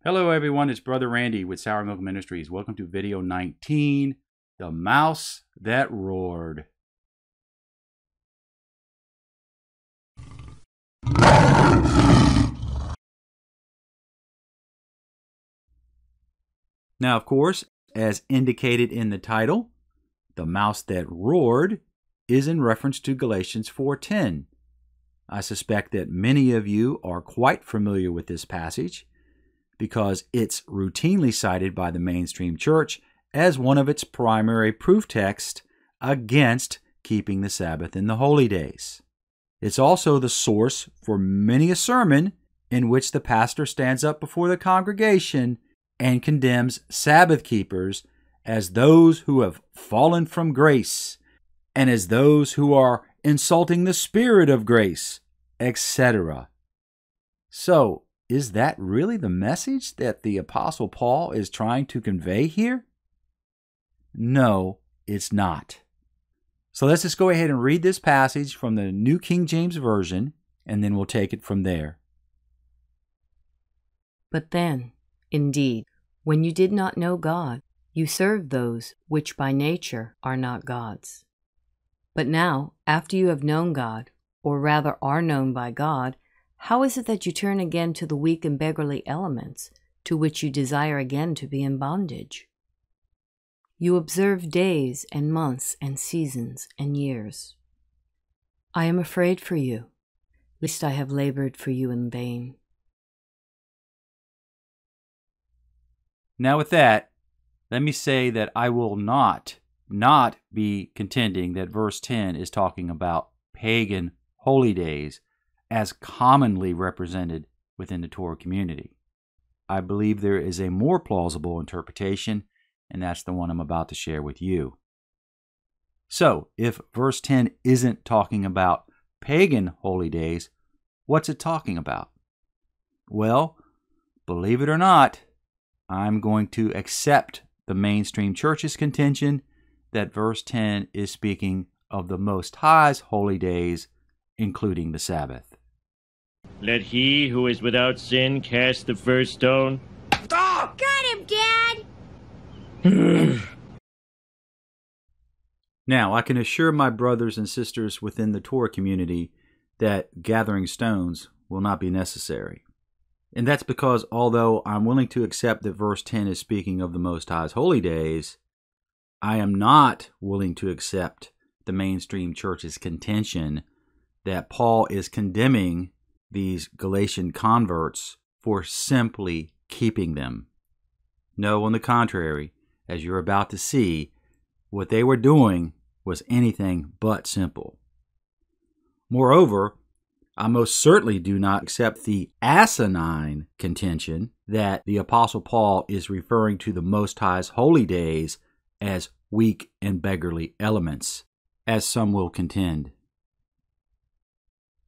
Hello everyone, it's Brother Randy with SourMilkMinistries. Welcome to video 19, The Mouse That Roared. Now, of course, as indicated in the title, The Mouse That Roared is in reference to Galatians 4:10. I suspect that many of you are quite familiar with this passage, because it's routinely cited by the mainstream church as one of its primary proof texts against keeping the Sabbath in the holy days. It's also the source for many a sermon in which the pastor stands up before the congregation and condemns Sabbath keepers as those who have fallen from grace and as those who are insulting the Spirit of grace, etc. So, is that really the message that the Apostle Paul is trying to convey here? No, it's not. So let's just go ahead and read this passage from the New King James Version, and then we'll take it from there. But then, indeed, when you did not know God, you served those which by nature are not gods. But now, after you have known God, or rather are known by God, how is it that you turn again to the weak and beggarly elements, to which you desire again to be in bondage? You observe days and months and seasons and years. I am afraid for you, lest I have labored for you in vain. Now with that, let me say that I will not be contending that verse 10 is talking about pagan holy days as commonly represented within the Torah community. I believe there is a more plausible interpretation, and that's the one I'm about to share with you. So, if verse 10 isn't talking about pagan holy days, what's it talking about? Well, believe it or not, I'm going to accept the mainstream church's contention that verse 10 is speaking of the Most High's holy days, including the Sabbath. Let he who is without sin cast the first stone. Got him, Dad! Now, I can assure my brothers and sisters within the Torah community that gathering stones will not be necessary. And that's because although I'm willing to accept that verse 10 is speaking of the Most High's holy days, I am not willing to accept the mainstream church's contention that Paul is condemning these Galatian converts for simply keeping them. No, on the contrary, as you're about to see, what they were doing was anything but simple. Moreover, I most certainly do not accept the asinine contention that the Apostle Paul is referring to the Most High's holy days as weak and beggarly elements, as some will contend.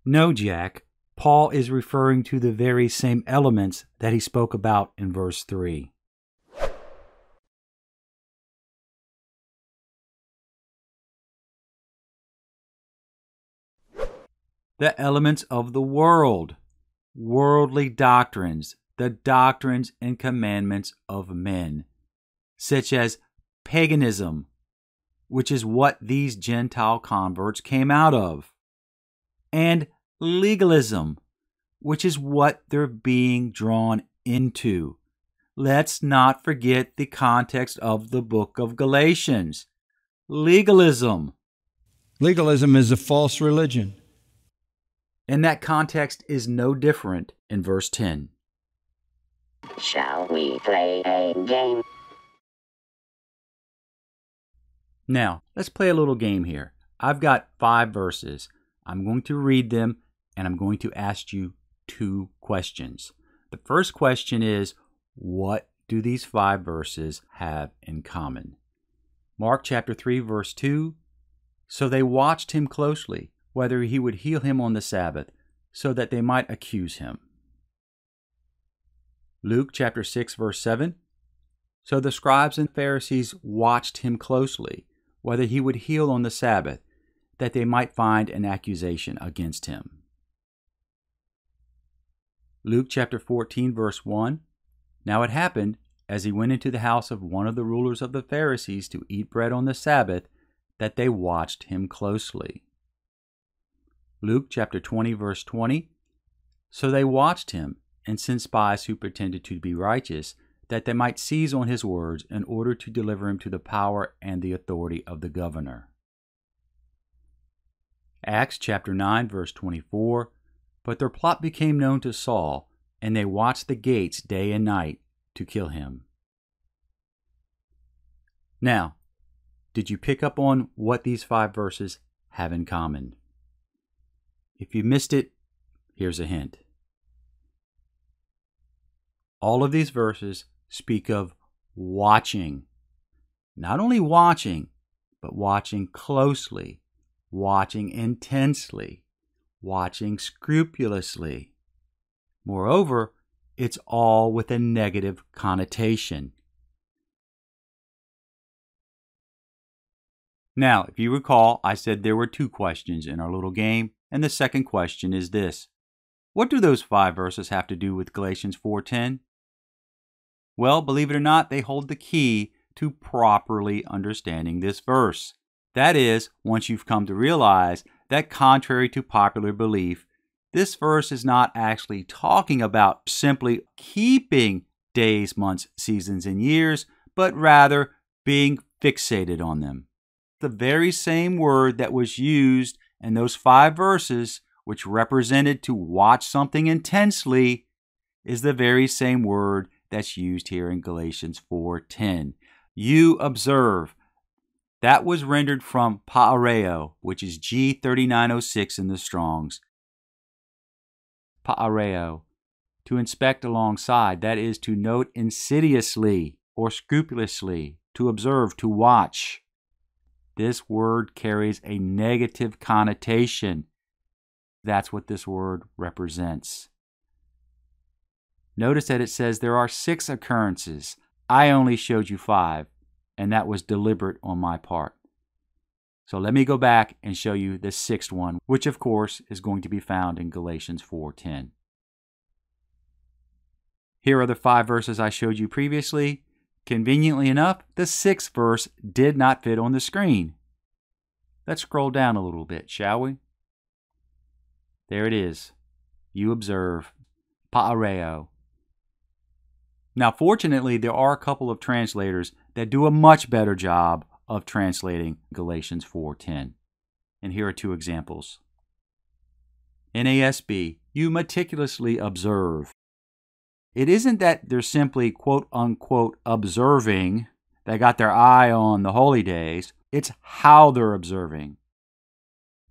No, Jack, Paul is referring to the very same elements that he spoke about in verse 3. The elements of the world, worldly doctrines, the doctrines and commandments of men, such as paganism, which is what these Gentile converts came out of, and legalism, which is what they're being drawn into. Let's not forget the context of the book of Galatians. Legalism. Legalism is a false religion. And that context is no different in verse 10. Shall we play a game? Now, let's play a little game here. I've got 5 verses. I'm going to read them, and I'm going to ask you 2 questions. The first question is, what do these 5 verses have in common? Mark chapter 3, verse 2, so they watched him closely, whether he would heal him on the Sabbath, so that they might accuse him. Luke chapter 6, verse 7, so the scribes and Pharisees watched him closely, whether he would heal on the Sabbath, that they might find an accusation against him. Luke chapter 14, verse 1, Now it happened, as he went into the house of one of the rulers of the Pharisees to eat bread on the Sabbath, that they watched him closely. Luke chapter 20, verse 20. So they watched him, and sent spies who pretended to be righteous, that they might seize on his words in order to deliver him to the power and the authority of the governor. Acts chapter 9, verse 24. But their plot became known to Saul, and they watched the gates day and night to kill him. Now, did you pick up on what these 5 verses have in common? If you missed it, here's a hint. All of these verses speak of watching. Not only watching, but watching closely, watching intensely, watching scrupulously. Moreover, it's all with a negative connotation. Now, if you recall, I said there were 2 questions in our little game, and the second question is this. What do those 5 verses have to do with Galatians 4:10? Well, believe it or not, they hold the key to properly understanding this verse. That is, once you've come to realize that contrary to popular belief, this verse is not actually talking about simply keeping days, months, seasons, and years, but rather being fixated on them. The very same word that was used in those 5 verses, which represented to watch something intensely, is the very same word that's used here in Galatians 4:10. You observe. That was rendered from paareo, which is G3906 in the Strong's. Paareo, to inspect alongside, that is to note insidiously or scrupulously, to observe, to watch. This word carries a negative connotation. That's what this word represents. Notice that it says there are 6 occurrences. I only showed you 5, and that was deliberate on my part. So let me go back and show you the 6th one, which of course is going to be found in Galatians 4:10. Here are the 5 verses I showed you previously. Conveniently enough, the 6th verse did not fit on the screen. Let's scroll down a little bit, shall we? There it is. You observe. Paareo. Now, fortunately, there are a couple of translators that do a much better job of translating Galatians 4:10. And here are 2 examples. NASB, you meticulously observe. It isn't that they're simply quote-unquote observing, they got their eye on the holy days. It's how they're observing.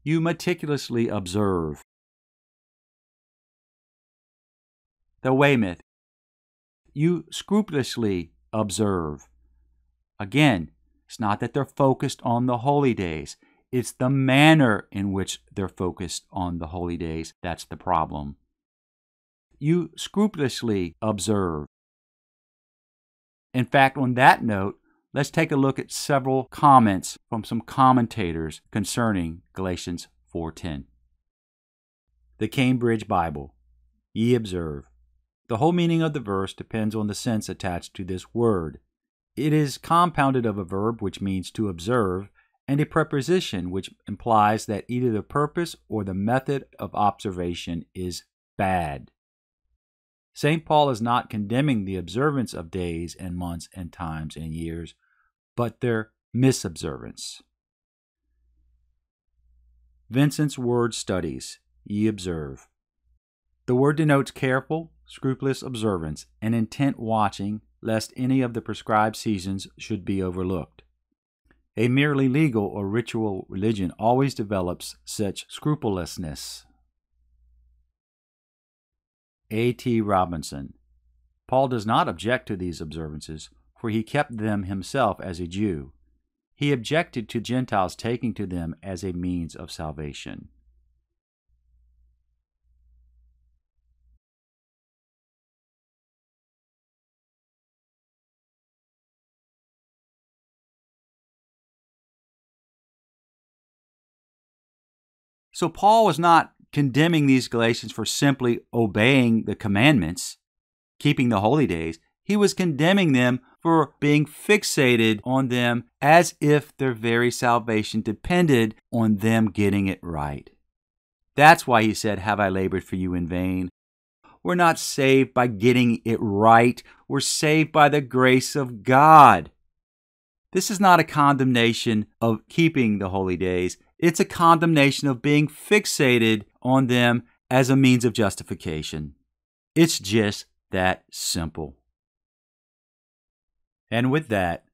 You meticulously observe. The Weymouth, you scrupulously observe. Again, it's not that they're focused on the holy days. It's the manner in which they're focused on the holy days that's the problem. You scrupulously observe. In fact, on that note, let's take a look at several comments from some commentators concerning Galatians 4:10. The Cambridge Bible, ye observe. The whole meaning of the verse depends on the sense attached to this word. It is compounded of a verb, which means to observe, and a preposition, which implies that either the purpose or the method of observation is bad. St. Paul is not condemning the observance of days and months and times and years, but their misobservance. Vincent's Word Studies, ye observe. The word denotes careful, scrupulous observance and intent watching, lest any of the prescribed seasons should be overlooked. A merely legal or ritual religion always develops such scrupulousness. A.T. Robinson. Paul does not object to these observances, for he kept them himself as a Jew. He objected to Gentiles taking to them as a means of salvation. So Paul was not condemning these Galatians for simply obeying the commandments, keeping the holy days. He was condemning them for being fixated on them as if their very salvation depended on them getting it right. That's why he said, "Have I labored for you in vain?" We're not saved by getting it right. We're saved by the grace of God. This is not a condemnation of keeping the holy days. It's a condemnation of being fixated on them as a means of justification. It's just that simple. And with that,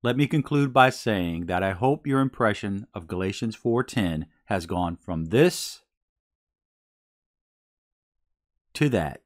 let me conclude by saying that I hope your impression of Galatians 4:10 has gone from this to that.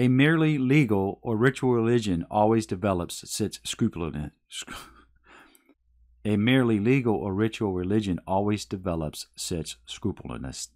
A merely legal or ritual religion always develops such scrupulousness. A merely legal or ritual religion always develops such scrupulousness.